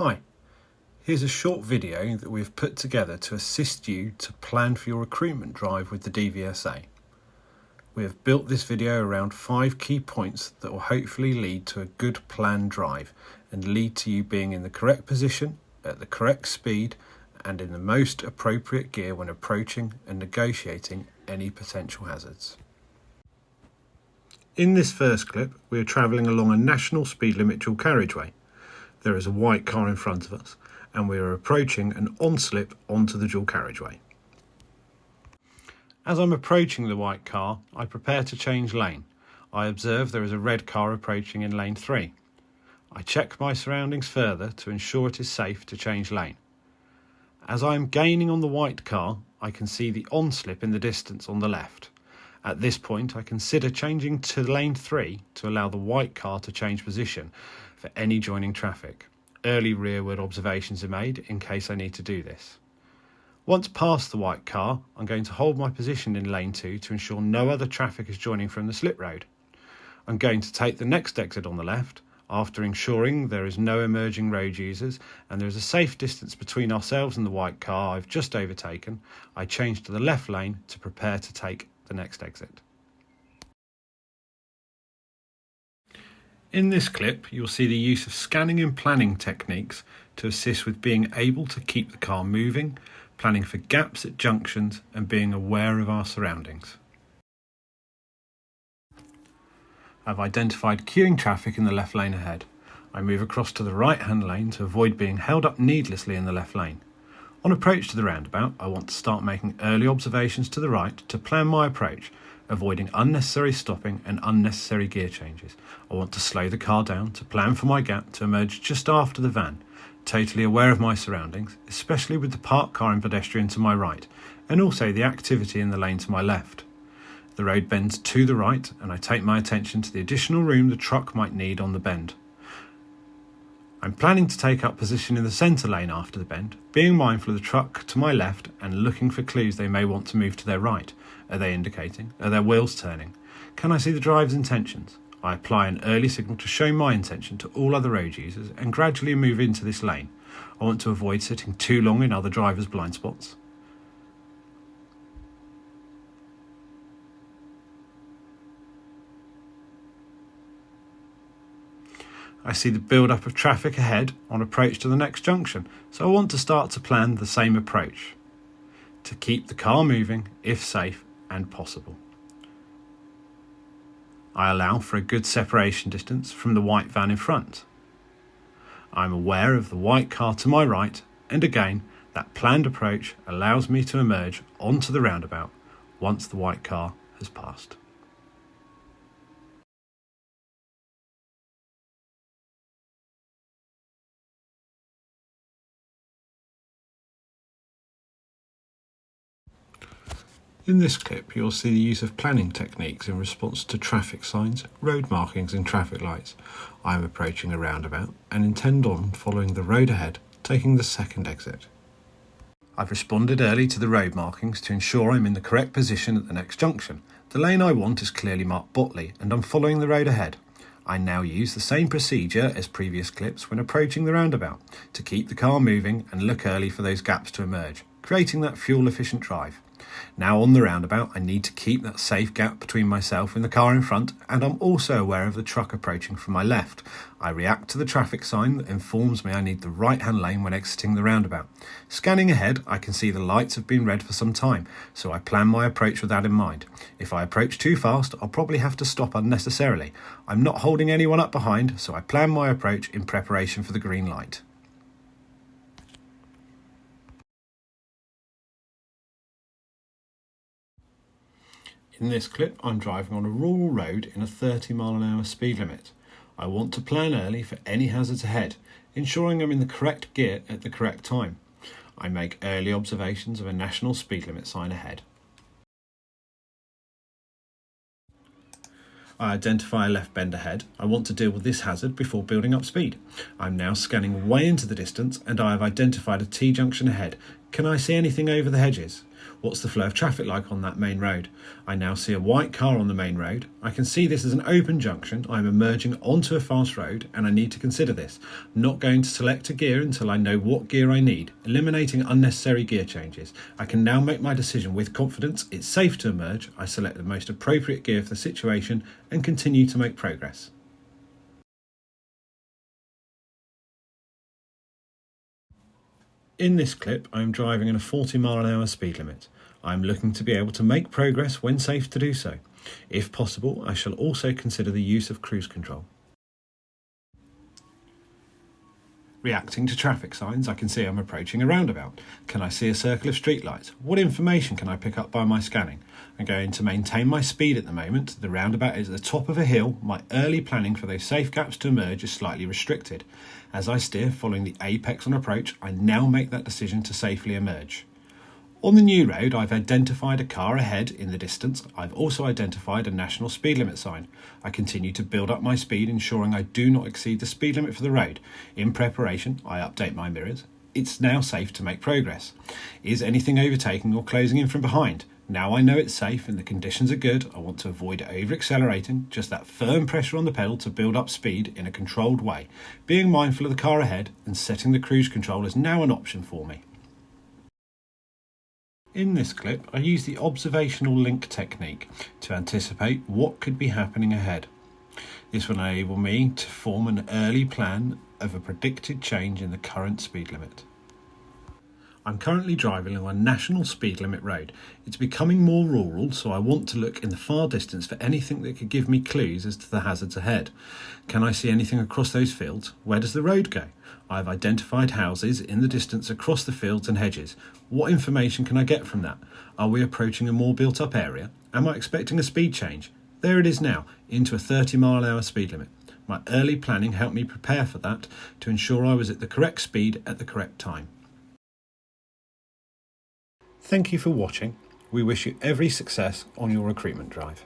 Hi, here's a short video that we've put together to assist you to plan for your recruitment drive with the DVSA. We have built this video around 5 key points that will hopefully lead to a good planned drive and lead to you being in the correct position, at the correct speed and in the most appropriate gear when approaching and negotiating any potential hazards. In this first clip, we are travelling along a national speed limit dual carriageway. There is a white car in front of us and we are approaching an on-slip onto the dual carriageway. As I'm approaching the white car, I prepare to change lane. I observe there is a red car approaching in lane 3. I check my surroundings further to ensure it is safe to change lane. As I am gaining on the white car, I can see the on-slip in the distance on the left. At this point, I consider changing to lane 3 to allow the white car to change position for any joining traffic. Early rearward observations are made in case I need to do this. Once past the white car, I'm going to hold my position in lane 2 to ensure no other traffic is joining from the slip road. I'm going to take the next exit on the left after ensuring there is no emerging road users and there is a safe distance between ourselves and the white car I've just overtaken. I change to the left lane to prepare to take the next exit. In this clip, you'll see the use of scanning and planning techniques to assist with being able to keep the car moving, planning for gaps at junctions and being aware of our surroundings. I've identified queuing traffic in the left lane ahead. I move across to the right-hand lane to avoid being held up needlessly in the left lane. On approach to the roundabout, I want to start making early observations to the right to plan my approach, avoiding unnecessary stopping and unnecessary gear changes. I want to slow the car down to plan for my gap to emerge just after the van, totally aware of my surroundings, especially with the parked car and pedestrian to my right, and also the activity in the lane to my left. The road bends to the right and I take my attention to the additional room the truck might need on the bend. I'm planning to take up position in the centre lane after the bend, being mindful of the truck to my left and looking for clues they may want to move to their right. Are they indicating? Are their wheels turning? Can I see the driver's intentions? I apply an early signal to show my intention to all other road users and gradually move into this lane. I want to avoid sitting too long in other drivers' blind spots. I see the build-up of traffic ahead on approach to the next junction, so I want to start to plan the same approach to keep the car moving, if safe and possible. I allow for a good separation distance from the white van in front. I'm aware of the white car to my right, and again, that planned approach allows me to emerge onto the roundabout once the white car has passed. In this clip, you'll see the use of planning techniques in response to traffic signs, road markings and traffic lights. I am approaching a roundabout and intend on following the road ahead, taking the second exit. I've responded early to the road markings to ensure I'm in the correct position at the next junction. The lane I want is clearly marked Botley and I'm following the road ahead. I now use the same procedure as previous clips when approaching the roundabout to keep the car moving and look early for those gaps to emerge, creating that fuel-efficient drive. Now on the roundabout, I need to keep that safe gap between myself and the car in front, and I'm also aware of the truck approaching from my left. I react to the traffic sign that informs me I need the right-hand lane when exiting the roundabout. Scanning ahead, I can see the lights have been red for some time, so I plan my approach with that in mind. If I approach too fast, I'll probably have to stop unnecessarily. I'm not holding anyone up behind, so I plan my approach in preparation for the green light. In this clip, I'm driving on a rural road in a 30-mile-an-hour speed limit. I want to plan early for any hazards ahead, ensuring I'm in the correct gear at the correct time. I make early observations of a national speed limit sign ahead. I identify a left bend ahead. I want to deal with this hazard before building up speed. I'm now scanning way into the distance and I have identified a T-junction ahead. Can I see anything over the hedges? What's the flow of traffic like on that main road? I now see a white car on the main road. I can see this as an open junction. I'm emerging onto a fast road and I need to consider this. I'm not going to select a gear until I know what gear I need, eliminating unnecessary gear changes. I can now make my decision with confidence. It's safe to emerge. I select the most appropriate gear for the situation and continue to make progress. In this clip, I am driving in a 40-mile-an-hour speed limit. I am looking to be able to make progress when safe to do so. If possible, I shall also consider the use of cruise control. Reacting to traffic signs, I can see I'm approaching a roundabout. Can I see a circle of streetlights? What information can I pick up by my scanning? I'm going to maintain my speed at the moment. The roundabout is at the top of a hill. My early planning for those safe gaps to emerge is slightly restricted. As I steer following the apex on approach, I now make that decision to safely emerge. On the new road, I've identified a car ahead in the distance. I've also identified a national speed limit sign. I continue to build up my speed, ensuring I do not exceed the speed limit for the road. In preparation, I update my mirrors. It's now safe to make progress. Is anything overtaking or closing in from behind? Now I know it's safe and the conditions are good. I want to avoid over-accelerating, just that firm pressure on the pedal to build up speed in a controlled way. Being mindful of the car ahead and setting the cruise control is now an option for me. In this clip, I use the observational link technique to anticipate what could be happening ahead. This will enable me to form an early plan of a predicted change in the current speed limit. I'm currently driving on a national speed limit road. It's becoming more rural, so I want to look in the far distance for anything that could give me clues as to the hazards ahead. Can I see anything across those fields? Where does the road go? I've identified houses in the distance across the fields and hedges. What information can I get from that? Are we approaching a more built-up area? Am I expecting a speed change? There it is now, into a 30-mile-an-hour speed limit. My early planning helped me prepare for that to ensure I was at the correct speed at the correct time. Thank you for watching. We wish you every success on your recruitment drive.